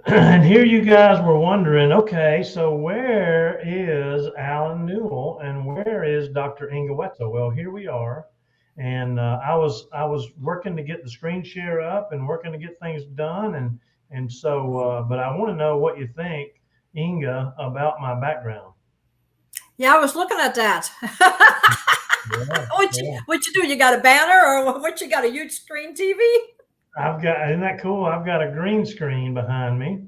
And here you guys were wondering, okay, so where is Alan Newell and where is Dr. Inge Wetzel? Well, here we are. And I was working to get the screen share up and working to get things done. And so, but I want to know what you think, Inge, about my background. Yeah, I was looking at that. Yeah, yeah. What you do? You got a banner or what you got, a huge screen TV? Isn't that cool? I've got a green screen behind me.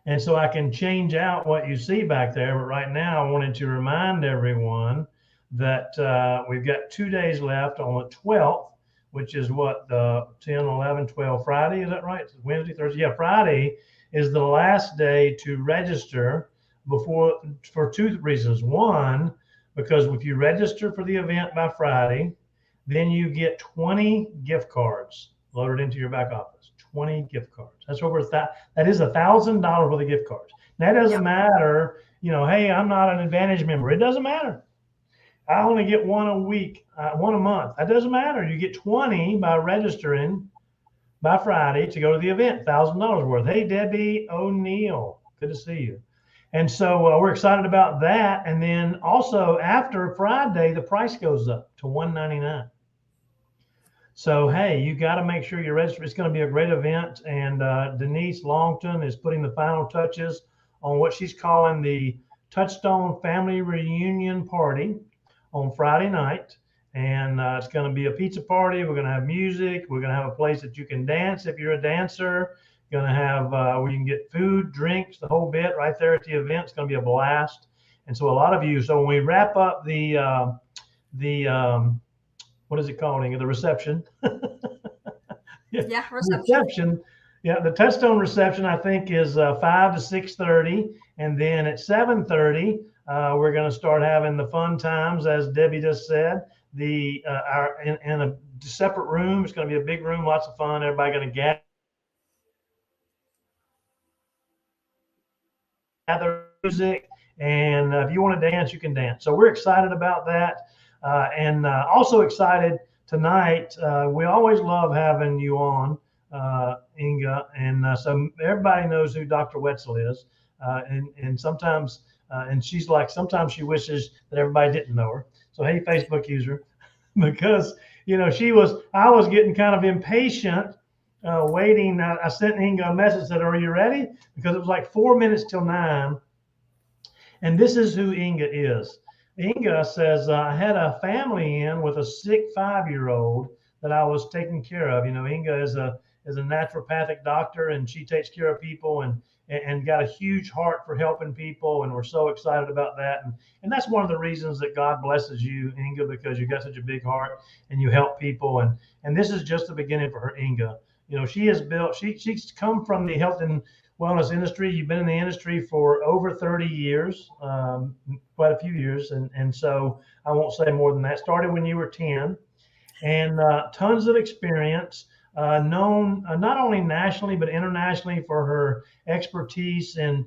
And so I can change out what you see back there. But right now, I wanted to remind everyone that we've got 2 days left on the 12th, which is what, the 10, 11, 12 Friday. Is that right? It's Wednesday, Thursday. Yeah, Friday is the last day to register before for two reasons. One, because if you register for the event by Friday, then you get 20 gift cards loaded into your back office. 20 gift cards. That's over that is $1,000 worth of gift cards. That doesn't Yep. matter, hey, I'm not an Advantage member. It doesn't matter. I only get one a week, one a month. That doesn't matter. You get 20 by registering by Friday to go to the event, $1,000 worth. Hey, Debbie O'Neill, good to see you. And so we're excited about that. And then also after Friday, the price goes up to $199. So, hey, you got to make sure you're registered. It's going to be a great event. And Denise Longton is putting the final touches on what she's calling the Touchstone Family Reunion Party on Friday night. And it's going to be a pizza party. We're going to have music. We're going to have a place that you can dance if you're a dancer. Going to have where you can get food, drinks, the whole bit right there at the event. It's going to be a blast. And so a lot of you. So when we wrap up the what is it called? The reception. Yeah, Yeah, reception. reception. Yeah, the Touchstone reception I think is 5 to 6:30, and then at 7:30 we're going to start having the fun times, as Debbie just said. The our in a separate room. It's going to be a big room, lots of fun. Everybody going to gather music, and if you want to dance, you can dance. So we're excited about that, and also excited tonight. We always love having you on, Inga, and so everybody knows who Dr. Wetzel is, and sometimes, and she's like, sometimes she wishes that everybody didn't know her. So hey, Facebook user, because I was getting kind of impatient waiting. I sent Inga a message, said, "Are you ready?" Because it was like 4 minutes till 9, and this is who Inga is. Inga says, I had a family in with a sick 5 year old that I was taking care of. Inga is a naturopathic doctor, and she takes care of people, and got a huge heart for helping people, and we're so excited about that. And that's one of the reasons that God blesses you, Inga, because you got such a big heart and you help people. And this is just the beginning for her, Inga. She has built. She's come from the health and wellness industry. You've been in the industry for over 30 years, quite a few years. And so I won't say more than that. Started when you were 10, and tons of experience, known not only nationally, but internationally for her expertise in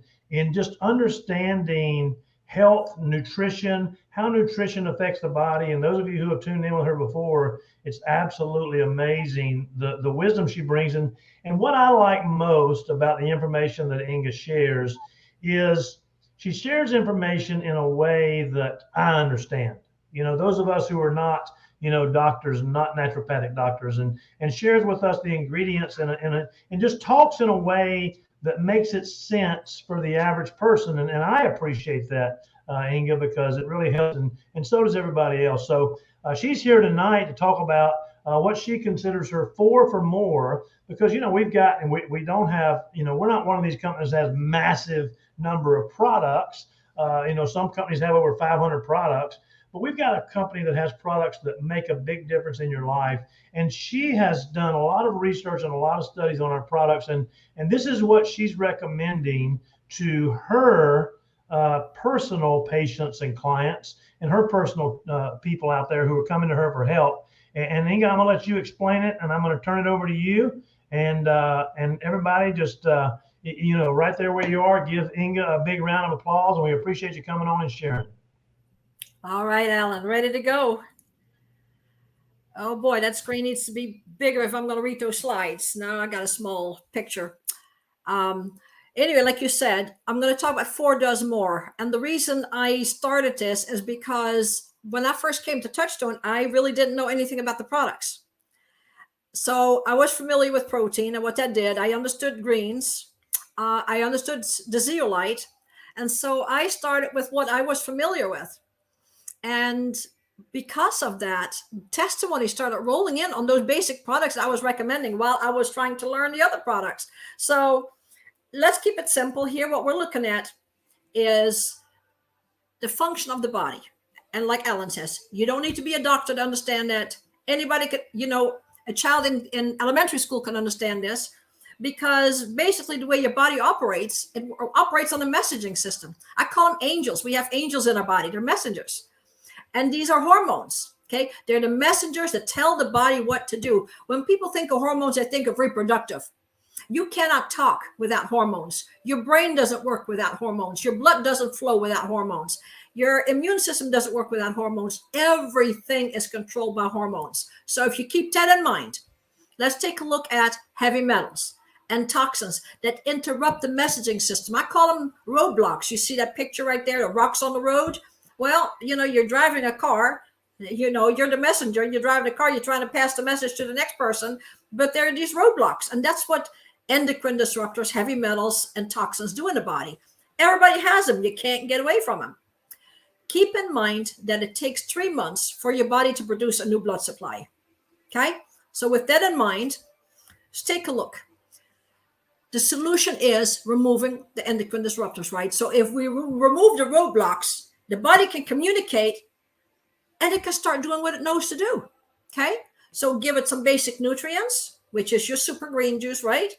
just understanding health, nutrition, how nutrition affects the body. And those of you who have tuned in with her before, it's absolutely amazing the wisdom she brings. And what I like most about the information that Inga shares is she shares information in a way that I understand. Those of us who are not doctors, not naturopathic doctors, and shares with us the ingredients and just talks in a way that makes it sense for the average person. And I appreciate that, Inga, because it really helps, and so does everybody else. So she's here tonight to talk about what she considers her four for more, because we've got, and we don't have, we're not one of these companies that has massive number of products. Some companies have over 500 products, but we've got a company that has products that make a big difference in your life. And she has done a lot of research and a lot of studies on our products. And this is what she's recommending to her personal patients and clients, and her personal people out there who are coming to her for help. And Inga, I'm gonna let you explain it, and I'm gonna turn it over to you. And everybody just right there where you are, give Inga a big round of applause, and we appreciate you coming on and sharing. All right, Alan, ready to go. Oh boy, that screen needs to be bigger if I'm going to read those slides. Now I got a small picture. Anyway, like you said, I'm going to talk about 4 does more. And the reason I started this is because when I first came to Touchstone, I really didn't know anything about the products. So I was familiar with protein and what that did. I understood greens. I understood the zeolite. And so I started with what I was familiar with. And because of that, testimony started rolling in on those basic products I was recommending while I was trying to learn the other products. So let's keep it simple here. What we're looking at is the function of the body. And like Ellen says, you don't need to be a doctor to understand that. Anybody could, a child in elementary school can understand this, because basically the way your body operates, it operates on a messaging system. I call them angels. We have angels in our body. They're messengers. And these are hormones. Okay. They're the messengers that tell the body what to do. When people think of hormones, they think of reproductive. You cannot talk without hormones. Your brain doesn't work without hormones. Your blood doesn't flow without hormones. Your immune system doesn't work without hormones. Everything is controlled by hormones. So if you keep that in mind, let's take a look at heavy metals and toxins that interrupt the messaging system. I call them roadblocks. You see that picture right there, the rocks on the road? Well, you're driving a car, you're the messenger, you're driving a car, you're trying to pass the message to the next person, but there are these roadblocks. And that's what endocrine disruptors, heavy metals, and toxins do in the body. Everybody has them. You can't get away from them. Keep in mind that it takes 3 months for your body to produce a new blood supply. Okay? So with that in mind, let's take a look. The solution is removing the endocrine disruptors, right? So if we remove the roadblocks, the body can communicate and it can start doing what it knows to do. Okay? So give it some basic nutrients, which is your super green juice, right?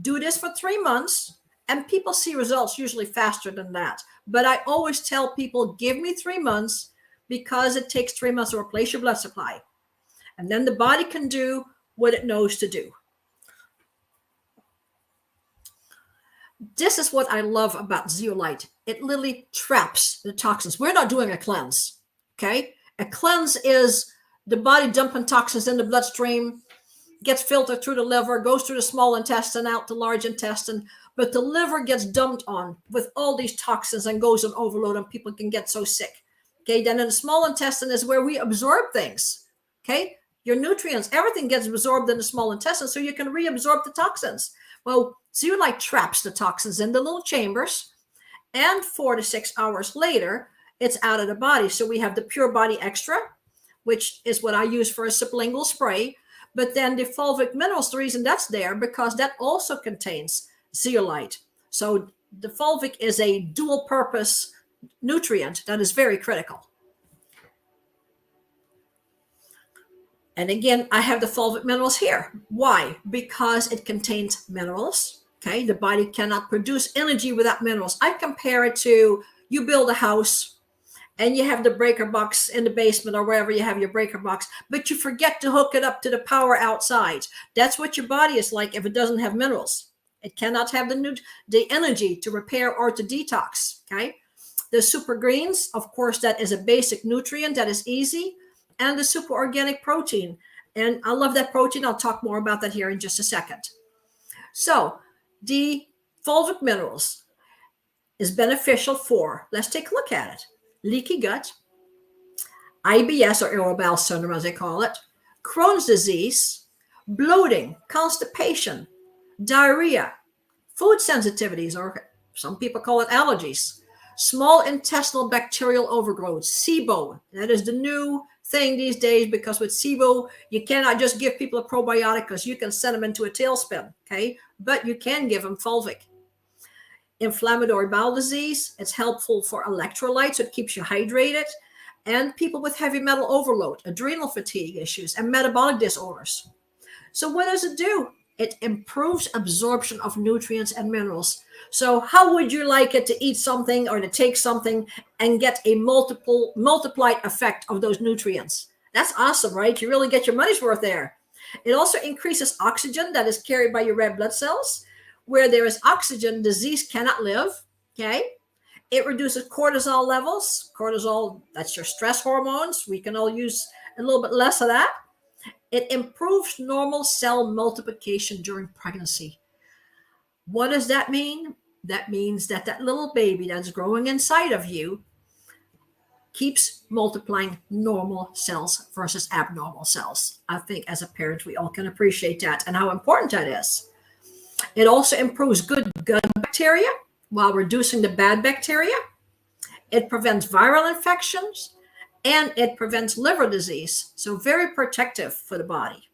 Do this for 3 months, and people see results usually faster than that. But I always tell people, give me 3 months, because it takes 3 months to replace your blood supply. And then the body can do what it knows to do. This is what I love about zeolite. It literally traps the toxins. We're not doing a cleanse, okay? A cleanse is the body dumping toxins in the bloodstream, gets filtered through the liver, goes through the small intestine, out the large intestine, but the liver gets dumped on with all these toxins and goes on overload, and people can get so sick. Okay, then in the small intestine is where we absorb things. Okay, your nutrients, everything gets absorbed in the small intestine, so you can reabsorb the toxins. Well, zeolite traps the toxins in the little chambers, and 4 to 6 hours later, it's out of the body. So we have the Pure Body Extra, which is what I use for a sublingual spray. But then the fulvic minerals, the reason that's there, because that also contains zeolite. So the fulvic is a dual purpose nutrient that is very critical. And again, I have the fulvic minerals here. Why? Because it contains minerals. Okay, the body cannot produce energy without minerals. I compare it to, you build a house and you have the breaker box in the basement or wherever you have your breaker box, but you forget to hook it up to the power outside. That's what your body is like if it doesn't have minerals. It cannot have the energy to repair or to detox. Okay, the super greens, of course, that is a basic nutrient that is easy, and the super organic protein. And I love that protein. I'll talk more about that here in just a second. So the fulvic minerals is beneficial for, let's take a look at it. Leaky gut, IBS or irritable bowel syndrome as they call it, Crohn's disease, bloating, constipation, diarrhea, food sensitivities, or some people call it allergies, small intestinal bacterial overgrowth, SIBO. That is the new thing these days, because with SIBO, you cannot just give people a probiotic because you can send them into a tailspin, okay? But you can give them fulvic. Inflammatory bowel disease, it's helpful for electrolytes, so it keeps you hydrated. And people with heavy metal overload, adrenal fatigue issues, and metabolic disorders. So what does it do? It improves absorption of nutrients and minerals. So how would you like it to eat something or to take something and get a multiplied effect of those nutrients? That's awesome, right? You really get your money's worth there. It also increases oxygen that is carried by your red blood cells. Where there is oxygen, disease cannot live, okay? It reduces cortisol levels. Cortisol, that's your stress hormones. We can all use a little bit less of that. It improves normal cell multiplication during pregnancy. What does that mean? That means that that little baby that's growing inside of you keeps multiplying normal cells versus abnormal cells. I think as a parent, we all can appreciate that and how important that is. It also improves good gut bacteria while reducing the bad bacteria. It prevents viral infections and it prevents liver disease. So very protective for the body.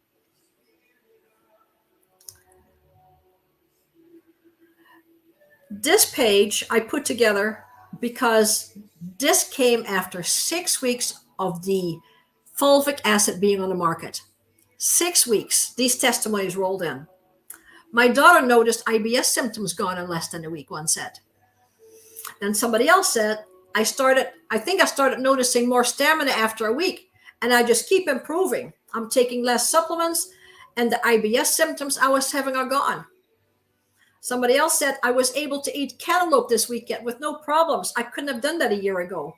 This page I put together because this came after 6 weeks of the fulvic acid being on the market. 6 weeks, these testimonies rolled in. My daughter noticed IBS symptoms gone in less than a week, one said. Then somebody else said, I think I started noticing more stamina after a week, and I just keep improving. I'm taking less supplements, and the IBS symptoms I was having are gone. Somebody else said, I was able to eat cantaloupe this weekend with no problems. I couldn't have done that a year ago.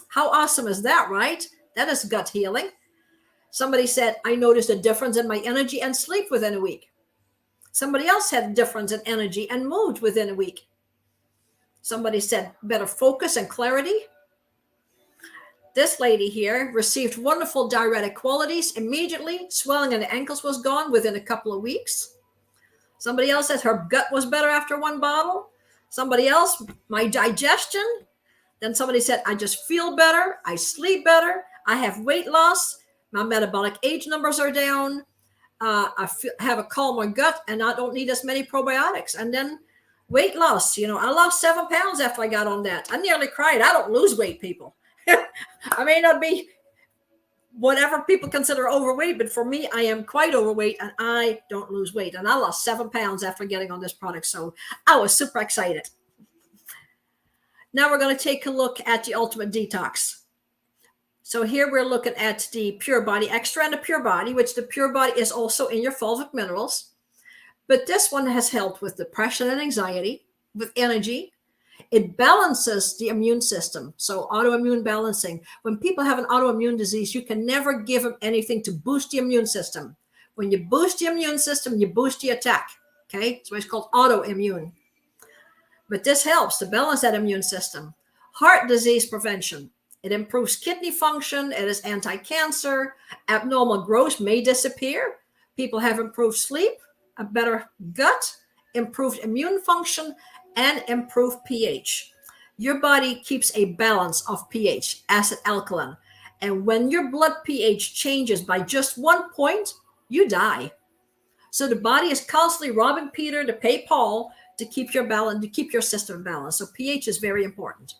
How awesome is that, right? That is gut healing. Somebody said, I noticed a difference in my energy and sleep within a week. Somebody else had a difference in energy and mood within a week. Somebody said better focus and clarity. This lady here received wonderful diuretic qualities immediately. Swelling in the ankles was gone within a couple of weeks. Somebody else says her gut was better after one bottle. Somebody else, my digestion. Then somebody said, I just feel better. I sleep better. I have weight loss. My metabolic age numbers are down. Have a calmer gut and I don't need as many probiotics. And then weight loss, I lost 7 pounds after I got on that. I nearly cried. I don't lose weight, people. I may not be whatever people consider overweight, but for me, I am quite overweight and I don't lose weight. And I lost 7 pounds after getting on this product. So I was super excited. Now we're going to take a look at the Ultimate Detox. So here we're looking at the Pure Body Extra and the Pure Body, which the Pure Body is also in your fulvic minerals. But this one has helped with depression and anxiety, with energy. It balances the immune system. So autoimmune balancing. When people have an autoimmune disease, you can never give them anything to boost the immune system. When you boost the immune system, you boost the attack. Okay, so it's called autoimmune. But this helps to balance that immune system. Heart disease prevention. It improves kidney function. It is anti-cancer. Abnormal growth may disappear. People have improved sleep, a better gut, improved immune function, and improved pH. Your body keeps a balance of pH, acid alkaline. And when your blood pH changes by just 1 point, you die. So the body is constantly robbing Peter to pay Paul to keep your balance, to keep your system balanced. So pH is very important.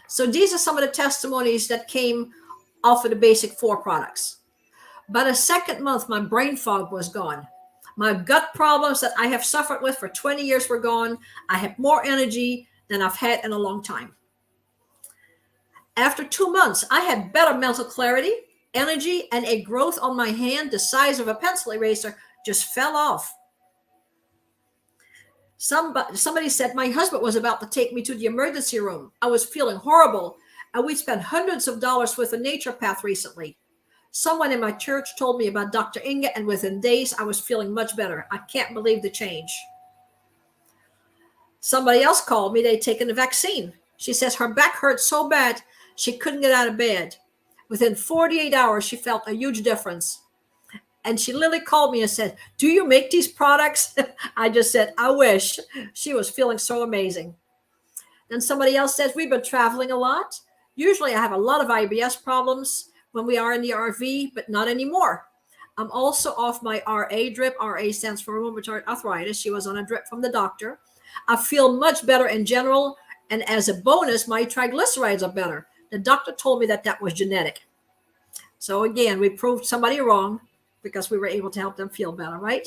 So these are some of the testimonies that came off of the basic 4 products. By the second month, my brain fog was gone. My gut problems that I have suffered with for 20 years were gone. I have more energy than I've had in a long time. After 2 months, I had better mental clarity, energy, and a growth on my hand the size of a pencil eraser just fell off. Somebody said my husband was about to take me to the emergency room. I was feeling horrible, and we spent hundreds of dollars with a naturopath recently. Someone in my church told me about Dr. Inge, and within days, I was feeling much better. I can't believe the change. Somebody else called me. They'd taken the vaccine. She says her back hurt so bad, she couldn't get out of bed. Within 48 hours, she felt a huge difference. And she literally called me and said, do you make these products? I just said, I wish. She was feeling so amazing. Then somebody else says, we've been traveling a lot. Usually I have a lot of IBS problems when we are in the RV, but not anymore. I'm also off my RA drip. RA stands for rheumatoid arthritis. She was on a drip from the doctor. I feel much better in general. And as a bonus, my triglycerides are better. The doctor told me that that was genetic. So again, we proved somebody wrong because we were able to help them feel better, right?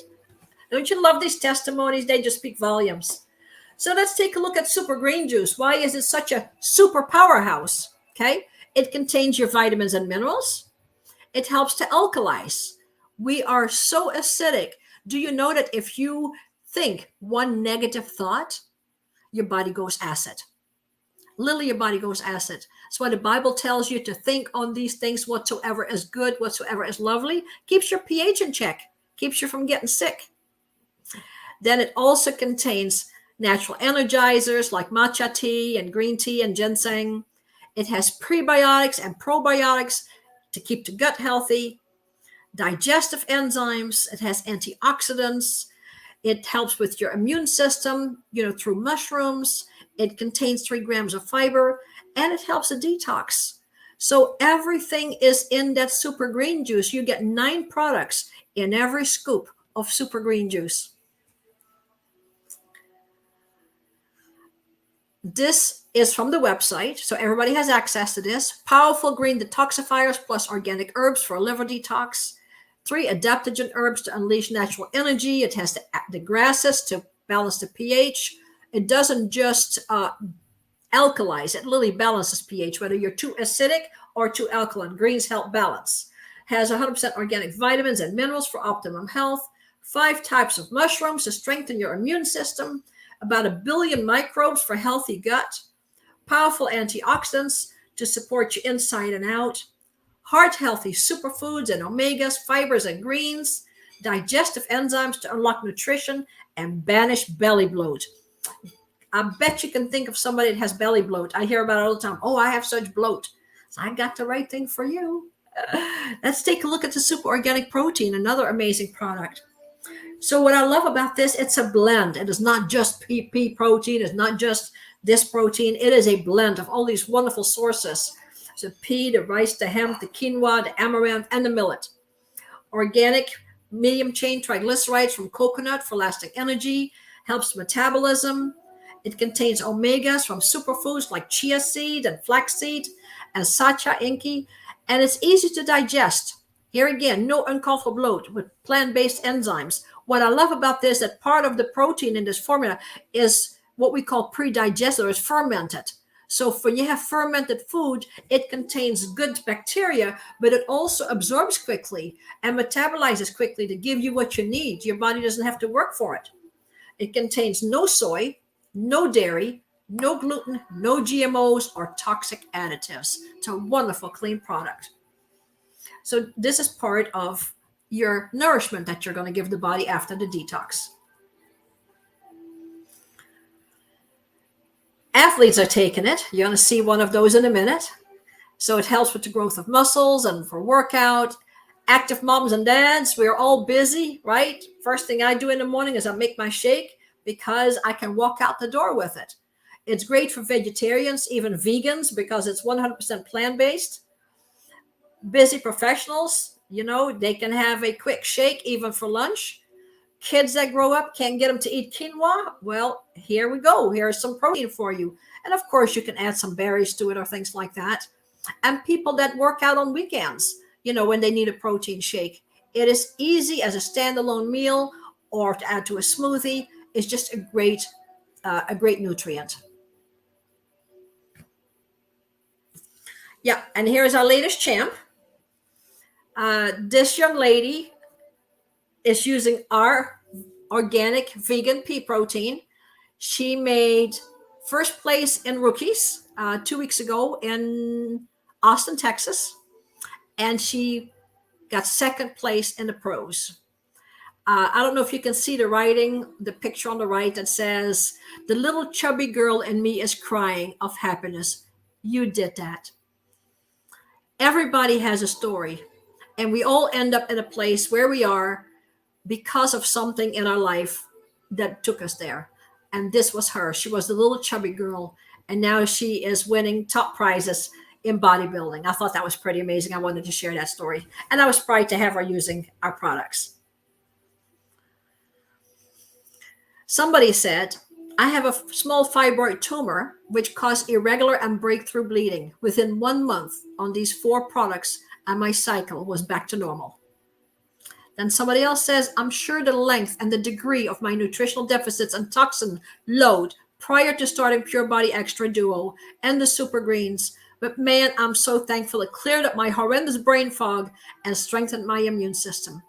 Don't you love these testimonies? They just speak volumes. So let's take a look at super green juice. Why is it such a super powerhouse? Okay. It contains your vitamins and minerals. It helps to alkalize. We are so acidic. Do you know that if you think one negative thought, your body goes acid? Literally, your body goes acid. That's why the Bible tells you to think on these things whatsoever is good, whatsoever is lovely. Keeps your pH in check. Keeps you from getting sick. Then it also contains natural energizers like matcha tea and green tea and ginseng. It has prebiotics and probiotics to keep the gut healthy, digestive enzymes. It has antioxidants. It helps with your immune system, through mushrooms. It contains 3 grams of fiber, and it helps a detox. So everything is in that super green juice. You get 9 products in every scoop of super green juice. This is from the website, so everybody has access to this. Powerful green detoxifiers plus organic herbs for a liver detox. 3 adaptogen herbs to unleash natural energy. It has the grasses to balance the pH. It doesn't just alkalize, it really balances pH, whether you're too acidic or too alkaline. Greens help balance. Has 100% organic vitamins and minerals for optimum health. 5 types of mushrooms to strengthen your immune system. About 1 billion microbes for healthy gut. Powerful antioxidants to support you inside and out. Heart healthy superfoods and omegas, fibers and greens. Digestive enzymes to unlock nutrition and banish belly bloat. I bet you can think of somebody that has belly bloat. I hear about it all the time. Oh, I have such bloat. So I got the right thing for you. Let's take a look at the super organic protein, another amazing product. So what I love about this, it's a blend. It is not just pea protein. It's not just this protein. It is a blend of all these wonderful sources. So pea, the rice, the hemp, the quinoa, the amaranth, and the millet. Organic medium chain triglycerides from coconut for lasting energy. Helps metabolism. It contains omegas from superfoods like chia seed and flaxseed and sacha inki. And it's easy to digest. Here again, no uncalled for bloat with plant-based enzymes. What I love about this, that part of the protein in this formula is what we call pre-digested, or is fermented. So when you have fermented food, it contains good bacteria, but it also absorbs quickly and metabolizes quickly to give you what you need. Your body doesn't have to work for it. It contains no soy, no dairy, no gluten, no GMOs or toxic additives. It's a wonderful, clean product. So this is part of your nourishment that you're going to give the body after the detox. Athletes are taking it. You're going to see one of those in a minute. So it helps with the growth of muscles and for workout. Active moms and dads, we're all busy, right? First thing I do in the morning is I make my shake because I can walk out the door with it. It's great for vegetarians, even vegans, because it's 100% plant-based. Busy professionals, they can have a quick shake even for lunch. Kids that grow up can't get them to eat quinoa. Well, here we go. Here's some protein for you. And of course, you can add some berries to it or things like that. And people that work out on weekends, when they need a protein shake. It is easy as a standalone meal or to add to a smoothie. It's just a great nutrient. Yeah, and here's our latest champ. This young lady is using our organic vegan pea protein. She made first place in rookies 2 weeks ago in Austin, Texas. And she got second place in the pros. I don't know if you can see the writing, the picture on the right that says, "The little chubby girl in me is crying of happiness." You did that. Everybody has a story. And we all end up in a place where we are because of something in our life that took us there. And this was her. She was the little chubby girl. And now she is winning top prizes in bodybuilding. I thought that was pretty amazing. I wanted to share that story. And I was proud to have her using our products. Somebody said, "I have a small fibroid tumor which caused irregular and breakthrough bleeding. Within 1 month on these 4 products, and my cycle was back to normal." Then somebody else says, "I'm sure the length and the degree of my nutritional deficits and toxin load prior to starting Pure Body Extra Duo and the Super Greens. But man, I'm so thankful it cleared up my horrendous brain fog and strengthened my immune system."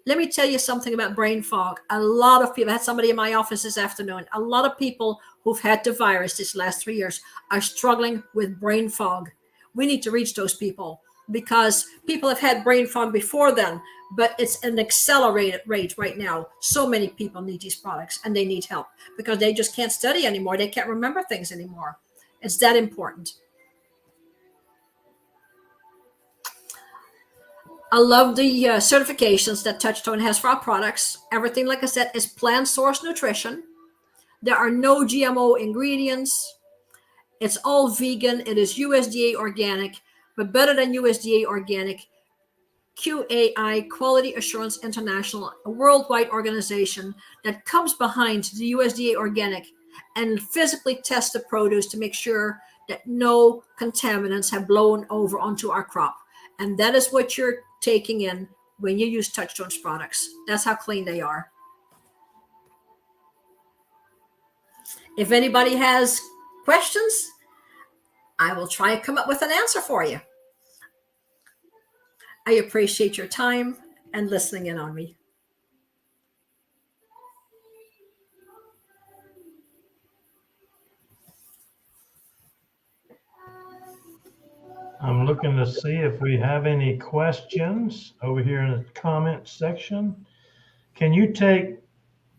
Let me tell you something about brain fog. A lot of people, I had somebody in my office this afternoon, a lot of people who've had the virus these last 3 years are struggling with brain fog. We need to reach those people because people have had brain fog before then, but it's an accelerated rate right now. So many people need these products and they need help because they just can't study anymore. They can't remember things anymore. It's that important. I love the certifications that Touchstone has for our products. Everything, like I said, is plant source nutrition. There are no GMO ingredients. It's all vegan. It is USDA organic, but better than USDA organic, QAI, Quality Assurance International, a worldwide organization that comes behind the USDA organic and physically tests the produce to make sure that no contaminants have blown over onto our crop. And that is what you're taking in when you use Touchstone's products. That's how clean they are. If anybody has questions, I will try and come up with an answer for you. I appreciate your time and listening in on me. I'm looking to see if we have any questions over here in the comment section. Can you take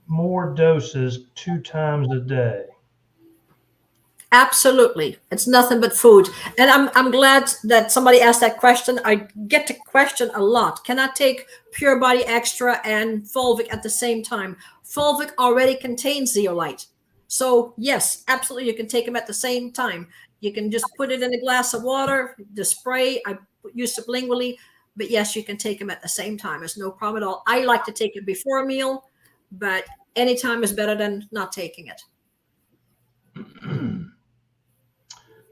more doses 2 times a day? Absolutely. It's nothing but food. And I'm glad that somebody asked that question. I get the question a lot. Can I take Pure Body Extra and Fulvic at the same time? Fulvic already contains zeolite. So yes, absolutely. You can take them at the same time. You can just put it in a glass of water, the spray. I use sublingually, but yes, you can take them at the same time. It's no problem at all. I like to take it before a meal, but anytime is better than not taking it.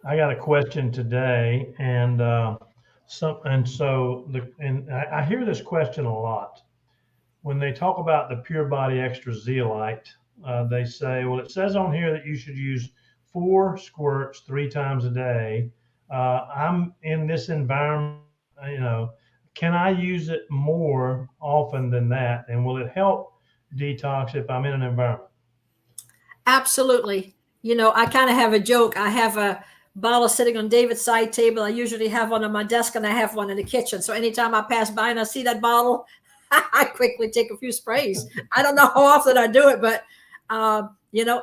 I got a question today, and I hear this question a lot when they talk about the Pure Body Extra Zeolite. They say, well, it says on here that you should use 4 squirts 3 times a day. I'm in this environment, can I use it more often than that? And will it help detox if I'm in an environment? Absolutely. I kind of have a joke. I have a bottle sitting on David's side table. I usually have one on my desk and I have one in the kitchen. So anytime I pass by and I see that bottle, I quickly take a few sprays. I don't know how often I do it, but,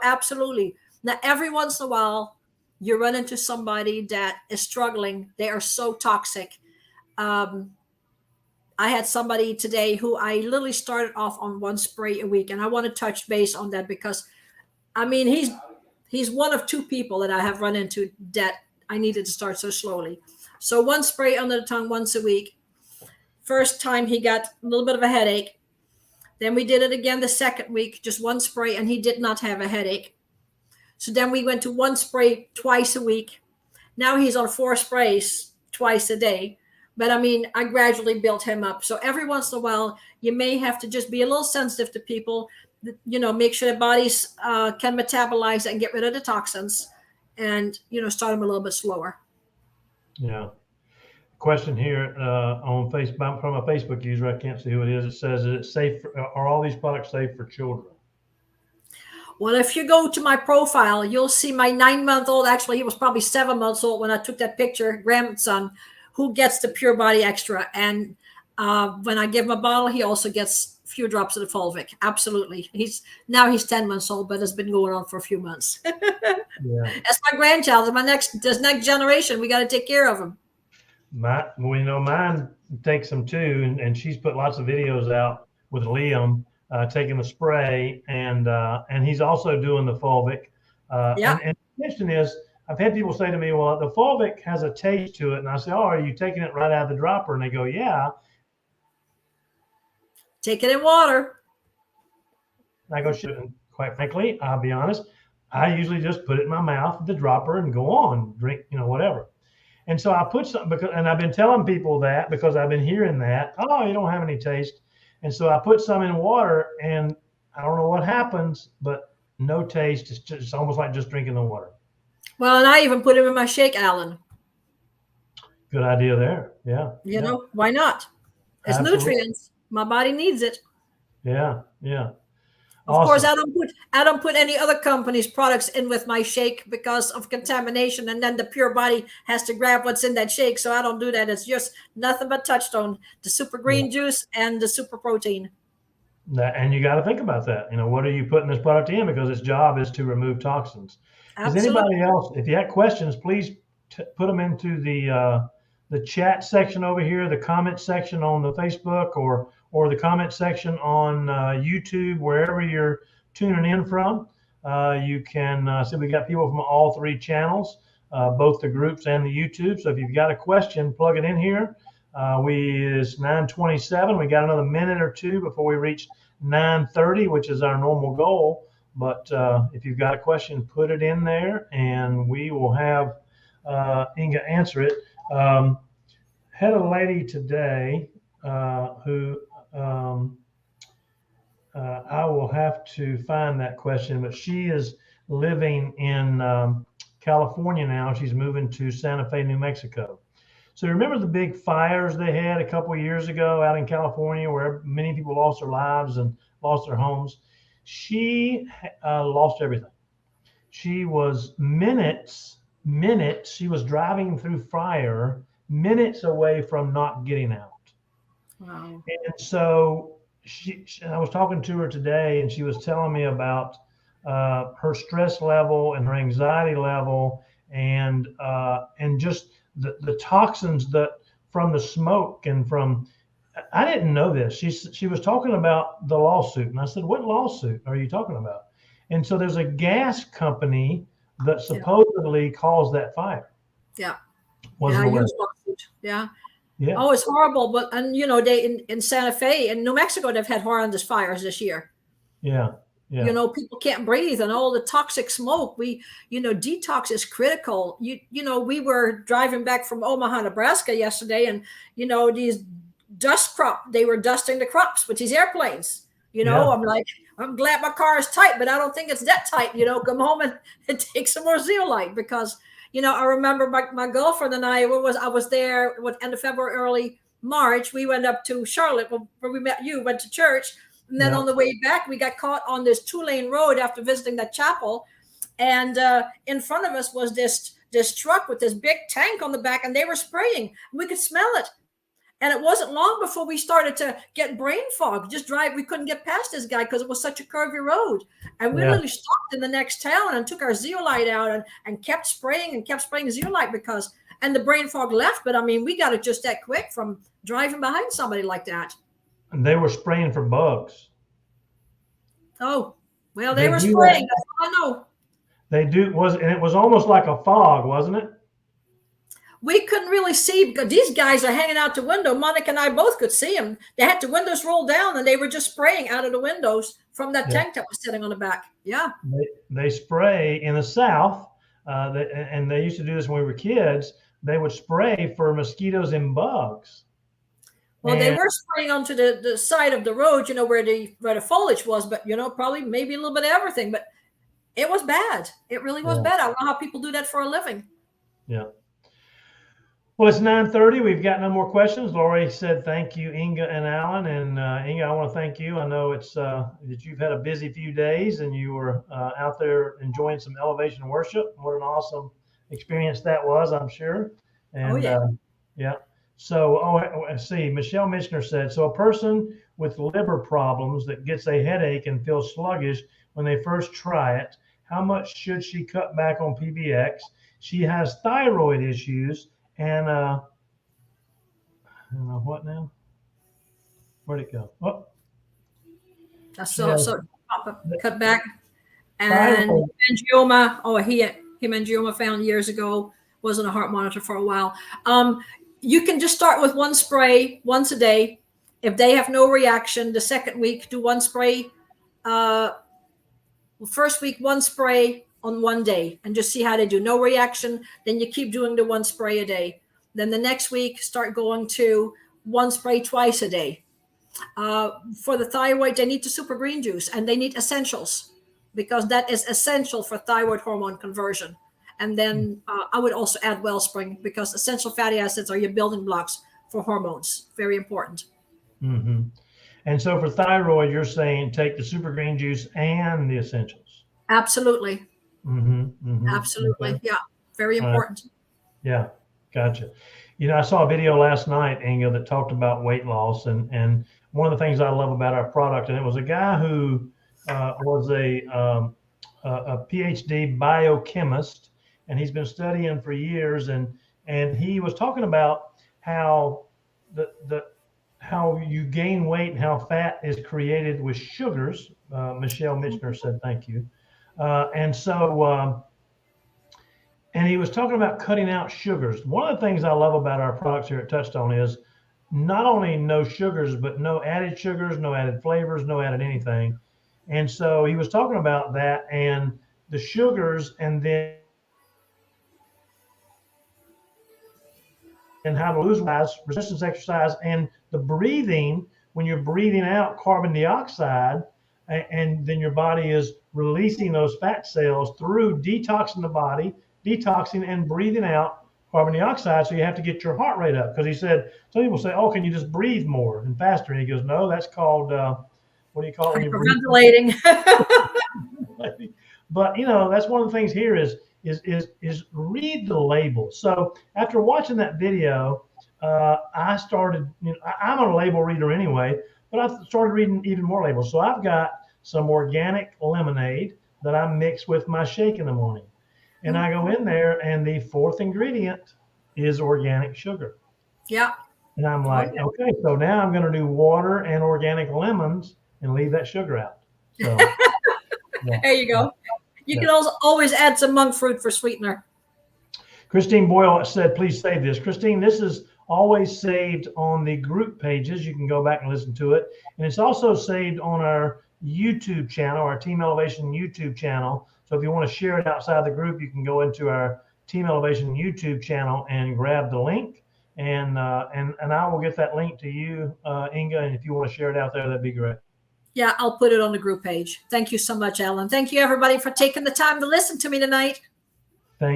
absolutely. Now, every once in a while, you run into somebody that is struggling. They are so toxic. I had somebody today who I literally started off on 1 spray a week. And I want to touch base on that because, he's one of 2 people that I have run into that I needed to start so slowly. So 1 spray under the tongue once a week. First time he got a little bit of a headache. Then we did it again the second week, just 1 spray, and he did not have a headache. So then we went to 1 spray twice a week. Now he's on 4 sprays twice a day. But I gradually built him up. So every once in a while, you may have to just be a little sensitive to people, make sure their bodies can metabolize and get rid of the toxins and, start them a little bit slower. Yeah. Question here on Facebook from a Facebook user. I can't see who it is. It says, is it safe? Are all these products safe for children? Well, if you go to my profile, you'll see my 9-month-old. Actually, he was probably 7 months old when I took that picture, grandson, who gets the Pure Body Extra. And when I give him a bottle, he also gets a few drops of the Fulvic. Absolutely. He's 10 months old, but it's been going on for a few months. Yeah. That's my grandchild. This next generation, we got to take care of him. Mine takes them too, and she's put lots of videos out with Liam taking the spray, and he's also doing the Fulvic. And the question is, I've had people say to me, well, the Fulvic has a taste to it, and I say, oh, are you taking it right out of the dropper? And they go, yeah. Take it in water. I go, quite frankly, I'll be honest, I usually just put it in my mouth, the dropper, and go on, drink, whatever. And so I put some, and I've been telling people that because I've been hearing that, oh, you don't have any taste. And so I put some in water, and I don't know what happens, but no taste. It's almost like just drinking the water. Well, and I even put them in my shake, Alan. Good idea there. Yeah. Why not? It's Absolutely. Nutrients. My body needs it. Yeah. Yeah. Of course, Awesome. I don't put any other company's products in with my shake because of contamination, and then the pure body has to grab what's in that shake. So I don't do that. It's just nothing but Touchstone, the super Yeah. green juice and the super protein. And you got to think about that. What are you putting this product in? Because its job is to remove toxins. Does Absolutely. anybody else, if you have questions, please put them into the chat section over here, the comment section on the Facebook, or the comment section on YouTube, wherever you're tuning in from. You can see we got people from all three channels, both the groups and the YouTube. So if you've got a question, plug it in here. It's 9:27. We got another minute or two before we reach 9:30, which is our normal goal. But if you've got a question, put it in there, and we will have Inge answer it. Had a lady today who I will have to find that question, but she is living in California now. She's moving to Santa Fe, New Mexico. So remember the big fires they had a couple of years ago out in California where many people lost their lives and lost their homes? She lost everything. She was she was driving through fire, minutes away from not getting out. Wow. And so I was talking to her today, and she was telling me about her stress level and her anxiety level, and just the toxins that from the smoke and from. I didn't know this. She was talking about the lawsuit, and I said, "What lawsuit are you talking about?" And so there's a gas company that supposedly caused that fire. Yeah. Wasn't aware. Yeah. Yeah. Oh, it's horrible. But, and they in Santa Fe and New Mexico, they've had horrendous fires this year. Yeah. Yeah. People can't breathe and all the toxic smoke. Detox is critical. We were driving back from Omaha, Nebraska yesterday, and, these they were dusting the crops with these airplanes. I'm like, I'm glad my car is tight, but I don't think it's that tight. Come home and take some more zeolite because, I remember my girlfriend and I was there end of February, early March. We went up to Charlotte where we met you, went to church. And then on the way back, we got caught on this 2-lane road after visiting that chapel. And in front of us was this truck with this big tank on the back, and they were spraying. We could smell it. And it wasn't long before we started to get brain fog. We couldn't get past this guy because it was such a curvy road. And we literally stopped in the next town and took our zeolite out and kept spraying zeolite and the brain fog left. But I mean, we got it just that quick from driving behind somebody like that. And they were spraying for bugs. Oh, well, they were spraying. That's all I know. They do, and it was almost like a fog, wasn't it? We couldn't really see because these guys are hanging out the window. Monica and I both could see them. They had the windows rolled down and they were just spraying out of the windows from that tank that was sitting on the back. Yeah. They spray in the South, and they used to do this when we were kids. They would spray for mosquitoes and bugs. Well, they were spraying onto the side of the road, where the foliage was, but, probably maybe a little bit of everything. But it was bad. It really was bad. I don't know how people do that for a living. Yeah. Well, it's 9:30. We've got no more questions. Lori said thank you, Inge and Alan. And Inge, I want to thank you. I know it's that you've had a busy few days and you were out there enjoying some elevation worship. What an awesome experience that was, I'm sure. And yeah. So, let's see. Michelle Michener said, so a person with liver problems that gets a headache and feels sluggish when they first try it, how much should she cut back on PBX? She has thyroid issues. And I don't know what now. Where'd it go? Oh, so cut back. And angioma. Oh, angioma found years ago. Was on a heart monitor for a while. You can just start with one spray once a day. If they have no reaction, the second week do one spray. First week one spray on one day and just see how they do. No reaction, then you keep doing the one spray a day. Then the next week start going to one spray twice a day. For the thyroid, they need the super green juice and they need essentials because that is essential for thyroid hormone conversion. And then I would also add Wellspring because essential fatty acids are your building blocks for hormones. Very important. Mm-hmm. And so for thyroid, you're saying take the super green juice and the essentials. Absolutely. Absolutely. Okay. Yeah. Very All right. important. Yeah, gotcha. I saw a video last night, Inge, that talked about weight loss, and one of the things I love about our product, and it was a guy who was a PhD biochemist, and he's been studying for years, and he was talking about how the how you gain weight and how fat is created with sugars. Michelle Mitchner said, "Thank you," and so. And he was talking about cutting out sugars. One of the things I love about our products here at Touchstone is not only no sugars, but no added sugars, no added flavors, no added anything. And so he was talking about that and the sugars, and then how to lose weight, resistance exercise, and the breathing. When you're breathing out carbon dioxide, and then your body is releasing those fat cells through detoxing the body, detoxing and breathing out carbon dioxide. So you have to get your heart rate up, because he said some people say, "Oh, can you just breathe more and faster?" And he goes, "No, that's called what do you call it when you breathe?" Hyperventilating. But that's one of the things here is read the label. So after watching that video, I started. I'm a label reader anyway, but I started reading even more labels. So I've got some organic lemonade that I mix with my shake in the morning, and I go in there, and the fourth ingredient is organic sugar. Yeah. And I'm like, okay, so now I'm going to do water and organic lemons and leave that sugar out. So yeah. There you go. You can also always add some monk fruit for sweetener. Christine Boyle said, please save this. Christine, this is always saved on the group pages. You can go back and listen to it. And it's also saved on our YouTube channel, our Team Elevation YouTube channel. So if you want to share it outside the group, you can go into our Team Elevation YouTube channel and grab the link. And I will get that link to you, Inge. And if you want to share it out there, that'd be great. Yeah, I'll put it on the group page. Thank you so much, Ellen. Thank you, everybody, for taking the time to listen to me tonight.